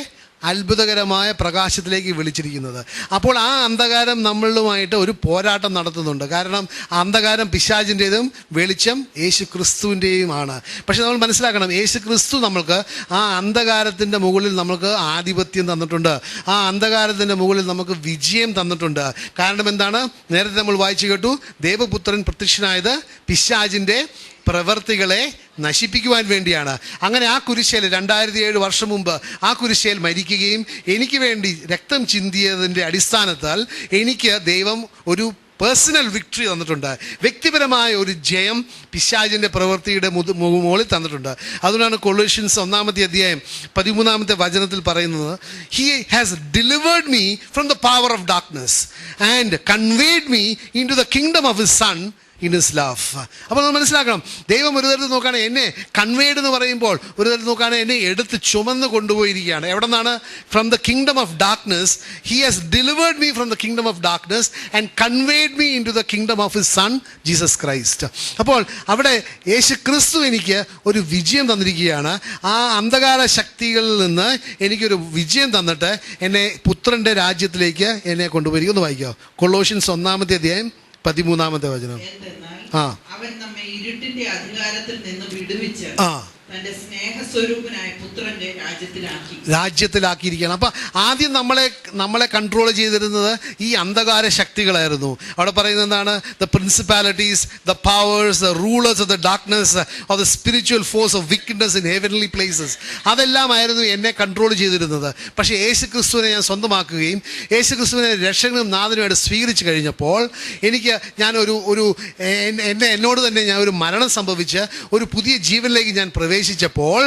അത്ഭുതകരമായ പ്രകാശത്തിലേക്ക് വിളിച്ചിരിക്കുന്നത്. അപ്പോൾ ആ അന്ധകാരം നമ്മളുമായിട്ട് ഒരു പോരാട്ടം നടത്തുന്നുണ്ട്. കാരണം അന്ധകാരം പിശാചിൻ്റെതും വെളിച്ചം യേശു ക്രിസ്തുവിൻ്റെയുമാണ്. പക്ഷെ നമ്മൾ മനസ്സിലാക്കണം, യേശു ക്രിസ്തു നമ്മൾക്ക് ആ അന്ധകാരത്തിൻ്റെ മുകളിൽ നമുക്ക് ആധിപത്യം തന്നിട്ടുണ്ട്, ആ അന്ധകാരത്തിൻ്റെ മുകളിൽ നമുക്ക് വിജയം തന്നിട്ടുണ്ട്. കാരണം എന്താണ്? നേരത്തെ നമ്മൾ വായിച്ചു കേട്ടു, ദേവപുത്രൻ പ്രത്യക്ഷനായത് പിശാചിൻ്റെ പ്രവർത്തികളെ നശിപ്പിക്കുവാൻ വേണ്ടിയാണ്. അങ്ങനെ ആ കുരിശേൽ 2007 വർഷം മുമ്പ് ആ കുരിശേൽ മരിക്കുകയും എനിക്ക് വേണ്ടി രക്തം ചിന്തിയതിൻ്റെ അടിസ്ഥാനത്താൽ എനിക്ക് ദൈവം ഒരു പേഴ്സണൽ വിക്ടറി തന്നിട്ടുണ്ട്. വ്യക്തിപരമായ ഒരു ജയം പിശാചിൻ്റെ പ്രവൃത്തിയുടെ മുകളിൽ തന്നിട്ടുണ്ട്. അതുകൊണ്ടാണ് കൊളോഷ്യൻസ് 1-ാമത്തെ അധ്യായം 13-ാമത്തെ വചനത്തിൽ പറയുന്നത്, he has delivered me from the power of darkness and conveyed me into the kingdom of his son in his love. അപ്പോൾ നമ്മൾ മനസ്സിലാക്കണം, ദൈവം ഒരു തരത്തിൽ നോക്കുകയാണ്, എന്നെ കൺവേഡ് എന്ന് പറയുമ്പോൾ ഒരു തരത്തിൽ നോക്കുകയാണ്, എന്നെ എടുത്ത് ചുമന്ന് കൊണ്ടുപോയിരിക്കുകയാണ്. എവിടെ നിന്നാണ്? From the kingdom of darkness. He has delivered me from the kingdom of darkness and conveyed me into the kingdom of his son Jesus Christ. അപ്പോൾ അവിടെ യേശു ക്രിസ്തു എനിക്ക് ഒരു വിജയം തന്നിരിക്കുകയാണ്. ആ അന്ധകാര ശക്തികളിൽ നിന്ന് എനിക്കൊരു വിജയം തന്നിട്ട് എന്നെ പുത്രൻ്റെ രാജ്യത്തിലേക്ക് എന്നെ കൊണ്ടുപോയിരിക്കും. ഒന്ന് വായിക്കാം, കൊളോഷ്യൻസ് 1-ാമത്തെ അധ്യായം 13-ാമത്തെ വചനം. അവൻ നമ്മെ ഇരുട്ടിന്റെ അധികാരത്തിൽ നിന്ന് വിടുവിച്ച് തന്റെ സ്നേഹസ്വരൂപനായ പുത്രന്റെ രാജ്യത്തിലാക്കിയിരിക്കുകയാണ്. അപ്പൊ ആദ്യം നമ്മളെ കൺട്രോൾ ചെയ്തിരുന്നത് ഈ അന്ധകാര ശക്തികളായിരുന്നു. അവിടെ പറയുന്നത് എന്താണ്? The principalities, the powers, the rulers of the darkness, of the spiritual force of wickedness in heavenly places. അതെല്ലാമായിരുന്നു എന്നെ കൺട്രോൾ ചെയ്തിരുന്നത്. പക്ഷേ യേശു ക്രിസ്തുവിനെ ഞാൻ സ്വന്തമാക്കുകയും യേശു ക്രിസ്തുവിനെ രക്ഷകനും നാഥനുമായിട്ട് സ്വീകരിച്ചു കഴിഞ്ഞപ്പോൾ എന്നോട് തന്നെ ഞാൻ ഒരു മരണം സംഭവിച്ച് ഒരു പുതിയ ജീവനിലേക്ക് ഞാൻ പ്രവേശിച്ചപ്പോൾ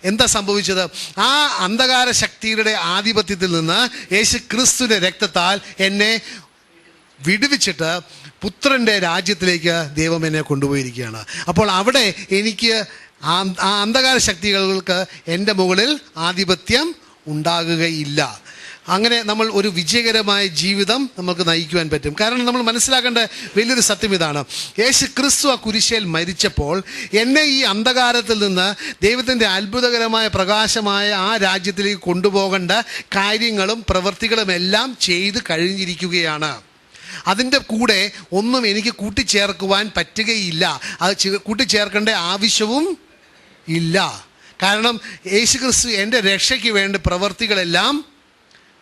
എന്താ സംഭവിച്ചത്? ആ അന്ധകാര ശക്തിയുടെ ആധിപത്യത്തിൽ നിന്ന് യേശു ക്രിസ്തുവിൻ്റെ രക്തത്താൽ എന്നെ വിടുവിച്ചിട്ട് പുത്രൻ്റെ രാജ്യത്തിലേക്ക് ദൈവം എന്നെ കൊണ്ടുപോയിരിക്കുകയാണ്. അപ്പോൾ അവിടെ എനിക്ക് ആ അന്ധകാര ശക്തികൾക്ക് എൻ്റെ മുകളിൽ ആധിപത്യം ഉണ്ടാകുകയില്ല. അങ്ങനെ നമ്മൾ ഒരു വിജയകരമായ ജീവിതം നമുക്ക് നയിക്കുവാൻ പറ്റും. കാരണം നമ്മൾ മനസ്സിലാക്കേണ്ട വലിയൊരു സത്യം ഇതാണ്, യേശു ക്രിസ്തു ആ കുരിശേൽ മരിച്ചപ്പോൾ എന്നെ ഈ അന്ധകാരത്തിൽ നിന്ന് ദൈവത്തിൻ്റെ അത്ഭുതകരമായ പ്രകാശമായ ആ രാജ്യത്തിലേക്ക് കൊണ്ടുപോകേണ്ട കാര്യങ്ങളും പ്രവൃത്തികളും എല്ലാം ചെയ്ത് കഴിഞ്ഞിരിക്കുകയാണ്. അതിൻ്റെ കൂടെ ഒന്നും എനിക്ക് കൂട്ടിച്ചേർക്കുവാൻ പറ്റുകയില്ല. അത് കൂട്ടിച്ചേർക്കേണ്ട ആവശ്യവും ഇല്ല. കാരണം യേശുക്രിസ്തു എൻ്റെ രക്ഷയ്ക്ക് വേണ്ട പ്രവൃത്തികളെല്ലാം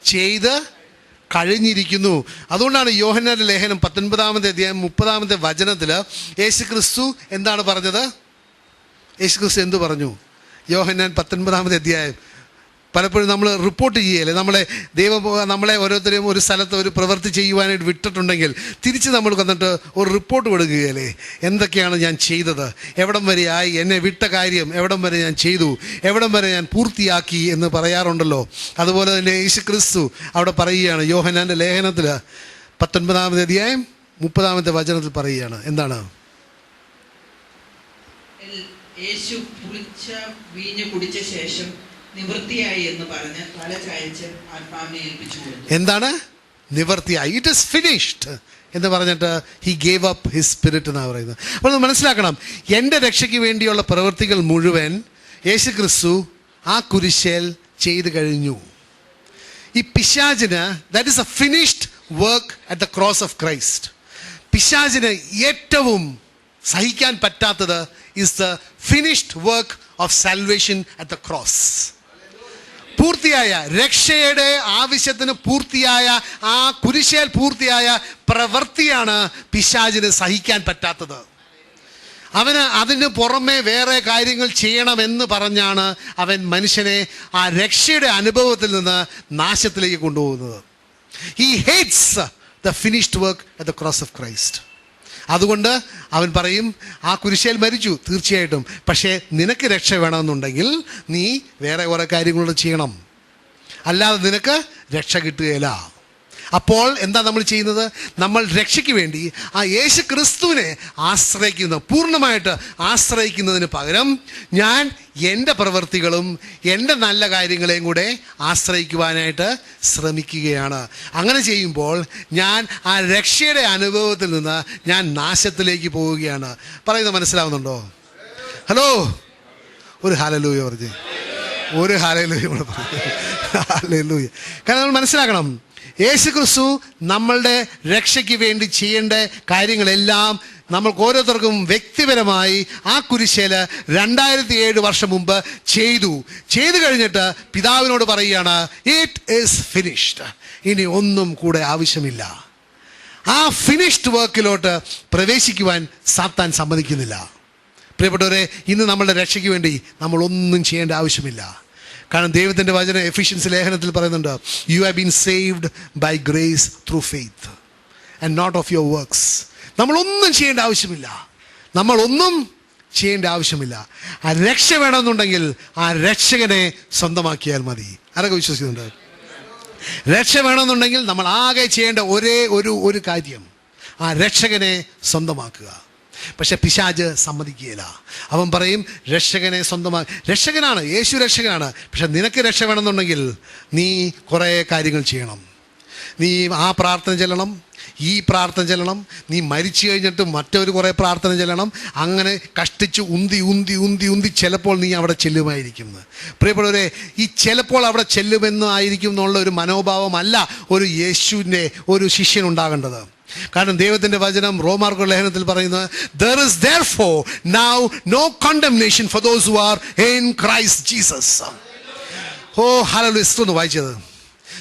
ചെയ്ത് കഴിഞ്ഞിരിക്കുന്നു. അതുകൊണ്ടാണ് യോഹന്നാന്റെ ലേഖനം 19-ാമത്തെ അധ്യായം 30-ാമത്തെ വചനത്തിൽ യേശുക്രിസ്തു എന്താണ് പറഞ്ഞത്? യേശുക്രിസ്തു എന്തു പറഞ്ഞു? യോഹന്നാൻ 19-ാമത്തെ അധ്യായം. പലപ്പോഴും നമ്മൾ റിപ്പോർട്ട് ചെയ്യുകയല്ലേ, നമ്മളെ ഓരോരുത്തരെയും ഒരു സ്ഥലത്ത് ഒരു പ്രവൃത്തി ചെയ്യുവാനായിട്ട് വിട്ടിട്ടുണ്ടെങ്കിൽ തിരിച്ച് നമ്മൾ വന്നിട്ട് ഒരു റിപ്പോർട്ട് കൊടുക്കുകയല്ലേ, എന്തൊക്കെയാണ് ഞാൻ ചെയ്തത്, എവിടം വരെ ആയി, എന്നെ വിട്ട കാര്യം എവിടം വരെ ഞാൻ ചെയ്തു, എവിടം വരെ ഞാൻ പൂർത്തിയാക്കി എന്ന് പറയാറുണ്ടല്ലോ. അതുപോലെ തന്നെ യേശുക്രിസ്തു അവിടെ പറയുകയാണ് യോഹന്നാൻ്റെ ലേഖനത്തിൽ 19-ാമത്തെ അധ്യായം 30-ാമത്തെ വചനത്തിൽ പറയുകയാണ്. എന്താണ്? യേശു പുളിച്ച വീഞ്ഞ് കുടിച്ച ശേഷം നിവൃത്തിയായി എന്ന് പറഞ്ഞ് തല ചായച്ച് ആത്മാവിനെ ഏൽപ്പിച്ചു കൊടുത്തു. എന്താണ് നിവൃത്തിയായി? ഇറ്റ് ഈസ് ഫിനിഷ്ഡ് എന്ന് പറഞ്ഞിട്ട് he gave up his spirit എന്നാണ് പറയുന്നത്. അപ്പോൾ നമ്മൾ മനസ്സിലാക്കണം, എൻ്റെ രക്ഷയ്ക്ക് വേണ്ടിയുള്ള പ്രവൃത്തികൾ മുഴുവൻ യേശുക്രിസ്തു ആ കുരിശിൽ ചെയ്തു കഴിഞ്ഞു. ഈ പിശാചിന് that is A finished work at the cross of Christ. പിശാചിന് ഏറ്റവും സഹിക്കാൻ പറ്റാത്തത് is the finished work of salvation at the cross. പൂർത്തിയായ രക്ഷയുടെ ആവശ്യത്തിന് പൂർത്തിയായ ആ കുരിശേൽ പൂർത്തിയായ പ്രവൃത്തിയാണ് പിശാചിന് സഹിക്കാൻ പറ്റാത്തത്. അവന് അതിന് പുറമെ വേറെ കാര്യങ്ങൾ ചെയ്യണമെന്ന് പറഞ്ഞാണ് അവൻ മനുഷ്യനെ ആ രക്ഷയുടെ അനുഭവത്തിൽ നിന്ന് നാശത്തിലേക്ക് കൊണ്ടുപോകുന്നത്. He hates the finished work at the cross of Christ. അതുകൊണ്ട് അവൻ പറയും, ആ കുരിശേൽ മരിച്ചു തീർച്ചയായിട്ടും, പക്ഷേ നിനക്ക് രക്ഷ വേണമെന്നുണ്ടെങ്കിൽ നീ വേറെ കുറേ കാര്യങ്ങളോട് ചെയ്യണം, അല്ലാതെ നിനക്ക് രക്ഷ കിട്ടുകയില്ല. അപ്പോൾ എന്താ നമ്മൾ ചെയ്യുന്നത്? നമ്മൾ രക്ഷയ്ക്ക് വേണ്ടി ആ യേശു ക്രിസ്തുവിനെ പൂർണ്ണമായിട്ട് ആശ്രയിക്കുന്നതിന് പകരം ഞാൻ എൻ്റെ പ്രവൃത്തികളും എൻ്റെ നല്ല കാര്യങ്ങളെയും കൂടെ ആശ്രയിക്കുവാനായിട്ട് ശ്രമിക്കുകയാണ്. അങ്ങനെ ചെയ്യുമ്പോൾ ഞാൻ ആ രക്ഷയുടെ അനുഭവത്തിൽ നിന്ന് ഞാൻ നാശത്തിലേക്ക് പോവുകയാണ്. പറയുന്നത് മനസ്സിലാവുന്നുണ്ടോ? ഹലോ, ഒരു ഹല്ലേലൂയ പറഞ്ഞേ, ഒരു ഹല്ലേലൂയ പറഞ്ഞു. ഹല്ലേലൂയ. കാരണം നമ്മൾ മനസ്സിലാക്കണം, യേശുക്രിസ്തു നമ്മളുടെ രക്ഷയ്ക്ക് വേണ്ടി ചെയ്യേണ്ട കാര്യങ്ങളെല്ലാം നമ്മൾക്ക് ഓരോരുത്തർക്കും വ്യക്തിപരമായി ആ കുരിശിൽ 2007 വർഷം മുമ്പ് ചെയ്തു കഴിഞ്ഞിട്ട് പിതാവിനോട് പറയുകയാണ്, ഇറ്റ് ഈസ് ഫിനിഷ്ഡ്, ഇനി ഒന്നും കൂടെ ആവശ്യമില്ല. ആ ഫിനിഷ്ഡ് വർക്കിലോട്ട് പ്രവേശിക്കുവാൻ സാത്താൻ സമ്മതിക്കുന്നില്ല. പ്രിയപ്പെട്ടവരെ, ഇന്ന് നമ്മളുടെ രക്ഷയ്ക്ക് വേണ്ടി നമ്മളൊന്നും ചെയ്യേണ്ട ആവശ്യമില്ല. കാരണം ദൈവത്തിൻ്റെ വചനം എഫിഷ്യൻസ് ലേഖനത്തിൽ പറയുന്നുണ്ട്, you have been saved by grace through faith and not of your works. നമ്മളൊന്നും ചെയ്യേണ്ട ആവശ്യമില്ല. ആ രക്ഷ വേണമെന്നുണ്ടെങ്കിൽ ആ രക്ഷകനെ സ്വന്തമാക്കിയാൽ മതി. ആരൊക്കെ വിശ്വസിക്കുന്നുണ്ട്? രക്ഷ വേണമെന്നുണ്ടെങ്കിൽ നമ്മൾ ആകെ ചെയ്യേണ്ട ഒരേ ഒരു കാര്യം, ആ രക്ഷകനെ സ്വന്തമാക്കുക. പക്ഷെ പിശാച് സമ്മതിക്കുകയില്ല. അവൻ പറയും, രക്ഷകനെ രക്ഷകനാണ്, യേശു രക്ഷകനാണ്, പക്ഷെ നിനക്ക് രക്ഷ വേണമെന്നുണ്ടെങ്കിൽ നീ കുറേ കാര്യങ്ങൾ ചെയ്യണം. നീ ആ പ്രാർത്ഥന ചെല്ലണം, ഈ പ്രാർത്ഥന ചെല്ലണം, നീ മരിച്ചു കഴിഞ്ഞിട്ട് മറ്റൊരു കുറേ പ്രാർത്ഥന ചെല്ലണം. അങ്ങനെ കഷ്ടിച്ച് ഉന്തി ചിലപ്പോൾ നീ അവിടെ ചെല്ലുമായിരിക്കും. പ്രിയപ്പെട്ടവരെ, ഈ ചിലപ്പോൾ അവിടെ ചെല്ലുമെന്നായിരിക്കും എന്നുള്ള ഒരു മനോഭാവമല്ല ഒരു യേശുവിൻ്റെ ഒരു ശിഷ്യനുണ്ടാകേണ്ടത്. കാരണം ദൈവത്തിൻ്റെ വചനം റോമാർക്കുള്ള ലേഖനത്തിൽ പറയുന്നത്, there is therefore now no condemnation for those who are in Christ Jesus. ഓ ഹല്ലേലൂയ. ഒന്ന് വായിച്ചത്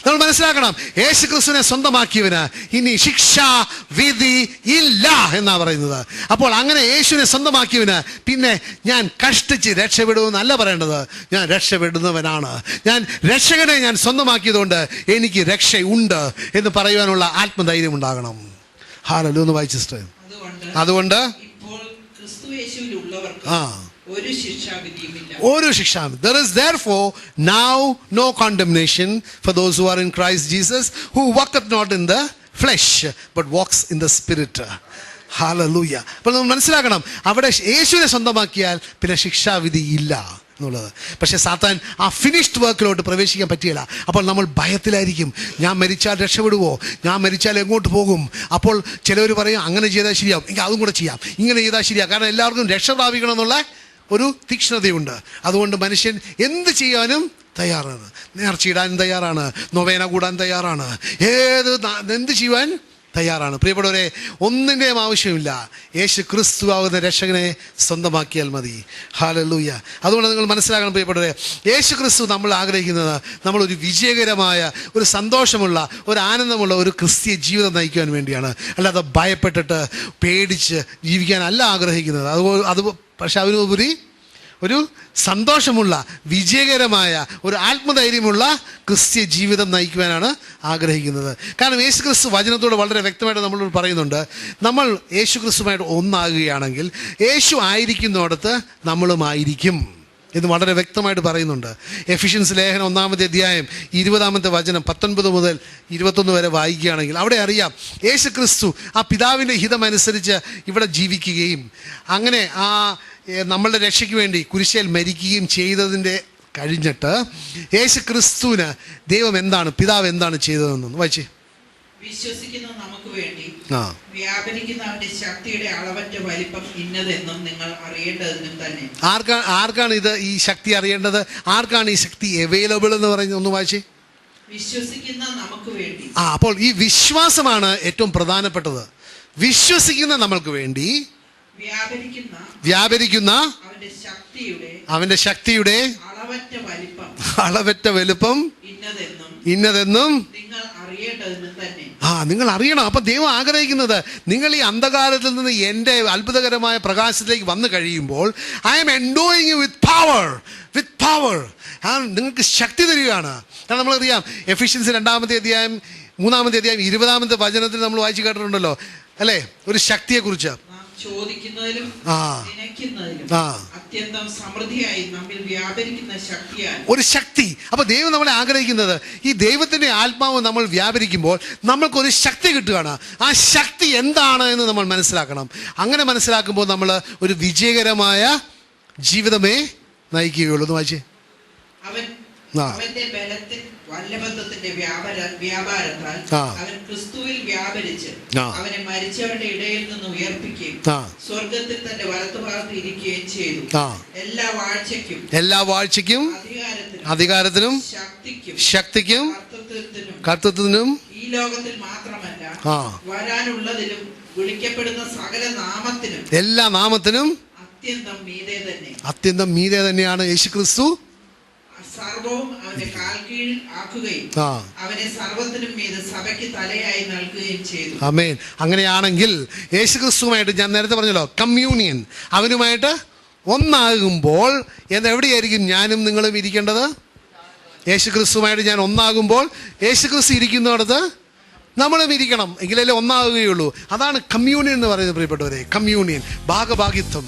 നമ്മൾ മനസ്സിലാക്കണം, യേശു ക്രിസ്തുവിനെ സ്വന്തമാക്കിയവന് ഇനി ശിക്ഷാവിധി ഇല്ല എന്നാ പറയുന്നത്. അപ്പോൾ അങ്ങനെ യേശുവിനെ സ്വന്തമാക്കിയവന് പിന്നെ ഞാൻ കഷ്ടിച്ച് രക്ഷപ്പെടുമെന്നല്ല പറയേണ്ടത്, ഞാൻ രക്ഷപ്പെടുന്നവനാണ്. ഞാൻ രക്ഷകനെ ഞാൻ സ്വന്തമാക്കിയതുകൊണ്ട് എനിക്ക് രക്ഷയുണ്ട് എന്ന് പറയുവാനുള്ള ആത്മധൈര്യം ഉണ്ടാകണം. ഹല്ലേലൂയ. ഒന്ന് വായിച്ചു സിസ്റ്റർ. അതുകൊണ്ട് ഇപ്പോൾ ക്രിസ്തുയേശുവിലുള്ളവർക്ക് ഒരു ശിക്ഷാവിധി. There is therefore now no condemnation for those who are in Christ Jesus, who walketh not in the flesh but walks in the spirit. Hallelujah. അപ്പോൾ നമ്മൾ മനസ്സിലാക്കണം, അവിടെ യേശുവിനെ സ്വന്തമാക്കിയാൽ പിന്നെ ശിക്ഷാവിധി ഇല്ല എന്നുള്ളത്. പക്ഷേ സാത്താൻ ആ ഫിനിഷ്ഡ് വർക്കിലോട്ട് പ്രവേശിക്കാൻ പറ്റിയില്ല. അപ്പോൾ നമ്മൾ ഭയത്തിലായിരിക്കും, ഞാൻ മരിച്ചാൽ രക്ഷപ്പെടുവോ, ഞാൻ മരിച്ചാൽ എങ്ങോട്ട് പോകും. അപ്പോൾ ചിലവർ പറയും, അങ്ങനെ ചെയ്താൽ ശരിയാവും, എനിക്ക് അതും കൂടെ ചെയ്യാം, ഇങ്ങനെ ചെയ്താൽ ശരിയാവും. കാരണം എല്ലാവർക്കും രക്ഷ പ്രാപിക്കണം എന്നുള്ള ഒരു തീക്ഷ്ണതയുണ്ട്. അതുകൊണ്ട് മനുഷ്യൻ എന്ത് ചെയ്യാനും തയ്യാറാണ്, നേർച്ചയിടാനും തയ്യാറാണ്, നൊവേന കൂടാൻ തയ്യാറാണ്, എന്ത് ചെയ്യുവാൻ തയ്യാറാണ്. പ്രിയപ്പെട്ടവരെ, ഒന്നിൻ്റെയും ആവശ്യമില്ല. യേശു ക്രിസ്തു ആവുന്ന രക്ഷകനെ സ്വന്തമാക്കിയാൽ മതി. ഹല്ലേലൂയ. അതുകൊണ്ട് നിങ്ങൾ മനസ്സിലാക്കണം പ്രിയപ്പെട്ടവരെ, യേശു ക്രിസ്തു നമ്മൾ ആഗ്രഹിക്കുന്നത് നമ്മളൊരു വിജയകരമായ, ഒരു സന്തോഷമുള്ള, ഒരു ആനന്ദമുള്ള ഒരു ക്രിസ്തീയ ജീവിതം നയിക്കുവാൻ വേണ്ടിയാണ്. അല്ലാതെ ഭയപ്പെട്ടിട്ട് പേടിച്ച് ജീവിക്കാനല്ല ആഗ്രഹിക്കുന്നത്. അത് പക്ഷെ അതിനുപരി ഒരു സന്തോഷമുള്ള, വിജയകരമായ, ഒരു ആത്മധൈര്യമുള്ള ക്രിസ്തീയ ജീവിതം നയിക്കുവാനാണ് ആഗ്രഹിക്കുന്നത്. കാരണം യേശു ക്രിസ്തു വചനത്തോട് വളരെ വ്യക്തമായിട്ട് നമ്മളോട് പറയുന്നുണ്ട്, നമ്മൾ യേശു ക്രിസ്തുമായിട്ട് ഒന്നാകുകയാണെങ്കിൽ യേശു ആയിരിക്കുന്നിടത്ത് നമ്മളുമായിരിക്കും എന്ന് വളരെ വ്യക്തമായിട്ട് പറയുന്നുണ്ട്. എഫിഷ്യൻസ് ലേഖനം 1-ാമത്തെ അധ്യായം 20-ാമത്തെ വചനം 19 മുതൽ 21 വരെ വായിക്കുകയാണെങ്കിൽ അവിടെ അറിയാം, യേശു ക്രിസ്തു ആ പിതാവിൻ്റെ ഹിതമനുസരിച്ച് ഇവിടെ ജീവിക്കുകയും അങ്ങനെ ആ നമ്മളുടെ രക്ഷയ്ക്ക് വേണ്ടി കുരിശിൽ മരിക്കുകയും ചെയ്തതിൻ്റെ കഴിഞ്ഞിട്ട് യേശു ക്രിസ്തുവിന് ദൈവം എന്താണ്, പിതാവ് എന്താണ് ചെയ്തതെന്ന് വായിച്ചേ. വിശ്വസിക്കുന്ന നമുക്ക് വേണ്ടി വ്യാപരിക്കുന്ന അവന്റെ ശക്തിയുടെ അളവറ്റ വലിപ്പം ഇന്നതെന്നും നിങ്ങൾ അറിയേണ്ടതെന്നും തന്നെ. ആർക്കാണ് ഇത് ഈ ശക്തി അറിയേണ്ടത്? ആർക്കാണ് ഈ ശക്തി അവൈലബിൾ എന്ന് പറയുന്നത്? ഒന്ന് വായിച്ചേ. വിശ്വസിക്കുന്ന നമുക്ക് വേണ്ടി. അപ്പോൾ ഈ വിശ്വാസമാണ് ഏറ്റവും പ്രധാനപ്പെട്ടത്. വിശ്വസിക്കുന്ന നമ്മൾക്ക് വേണ്ടി വ്യാപരിക്കുന്ന അവന്റെ ശക്തിയുടെ അളവറ്റ വലുപ്പം ഇന്നതെന്നും നിങ്ങൾ അറിയണം. അപ്പൊ ദൈവം ആഗ്രഹിക്കുന്നത് നിങ്ങൾ ഈ അന്ധകാരത്തിൽ നിന്ന് എൻ്റെ അത്ഭുതകരമായ പ്രകാശത്തിലേക്ക് വന്നു കഴിയുമ്പോൾ ഐ ആം എൻഡോയിങ് വിത്ത് പവർ. നിങ്ങൾക്ക് ശക്തി തരികയാണ്. കാരണം നമ്മളറിയാം, എഫിഷ്യൻസി 2-ാമത്തെ അധ്യായം 3-ാമത്തെ അധ്യായം 20-ാമത്തെ വചനത്തിൽ നമ്മൾ വായിച്ചു കേട്ടിട്ടുണ്ടല്ലോ അല്ലേ, ഒരു ശക്തിയെക്കുറിച്ച്. ചോദിക്കുന്നതിലും അത്യന്തം സമൃദ്ധിയായി നമ്മിൽ വ്യാപരിക്കുന്ന ശക്തിയാണ് ഒരു ശക്തി. അപ്പൊ ദൈവം നമ്മളെ ആഗ്രഹിക്കുന്നത് ഈ ദൈവത്തിന്റെ ആത്മാവ് നമ്മൾ വ്യാപരിക്കുമ്പോൾ നമ്മൾക്കൊരു ശക്തി കിട്ടുകയാണ്. ആ ശക്തി എന്താണ് എന്ന് നമ്മൾ മനസ്സിലാക്കണം. അങ്ങനെ മനസ്സിലാക്കുമ്പോൾ നമ്മൾ ഒരു വിജയകരമായ ജീവിതമേ നയിക്കുകയുള്ളൂ. എന്ന് വായിച്ചേ. അവന്റെ ബലത്തിൽ വല്ലഭത്വത്തിന്റെ വ്യാപാരത്താൽ അവൻ ക്രിസ്തുവിൽ വ്യാപരിച്ച് അവനെ മരിച്ചവരുടെ ഇടയിൽ നിന്ന് ഉയർപ്പിക്കുകയും സ്വർഗത്തിൽ തന്റെ വലത്തുഭാഗത്ത് ഇരിക്കുകയും ചെയ്തു. എല്ലാ വാഴ്ചയ്ക്കും അധികാരത്തിനും ശക്തിക്കും കർത്തൃത്വത്തിനും ഈ ലോകത്തിൽ മാത്രമല്ല വരാനുള്ളതിലും വിളിക്കപ്പെടുന്ന സകല നാമത്തിനും, എല്ലാ നാമത്തിനും അത്യന്തം മീതെ തന്നെയാണ് യേശു ക്രിസ്തു സർവവും അവന്റെ കാൽ കീഴിൽ ആക്കുകയും അവനെ സർവ്വത്തിനും മീതെ സഭയ്ക്ക് തലയായി നൽകുകയും ചെയ്തു. ആമേൻ. അങ്ങനെയാണെങ്കിൽ യേശുക്രിസ്തുവുമായിട്ട് ഞാൻ നേരത്തെ പറഞ്ഞല്ലോ, കമ്മ്യൂണിയൻ, അവനുമായിട്ട് ഒന്നാകുമ്പോൾ എവിടെയായിരിക്കും ഞാനും നിങ്ങളും ഇരിക്കേണ്ടത്? യേശുക്രിസ്തുവുമായിട്ട് ഞാൻ ഒന്നാകുമ്പോൾ യേശുക്രിസ്തു ഇരിക്കുന്നിടത്ത് നമ്മളും ഇരിക്കണം. എങ്കിലല്ലേ ഒന്നാകുകയുള്ളൂ. അതാണ് കമ്മ്യൂണിയൻ എന്ന് പറയുന്നത് പ്രിയപ്പെട്ടവരെ. കമ്മ്യൂണിയൻ, ഭാഗഭാഗിത്വം.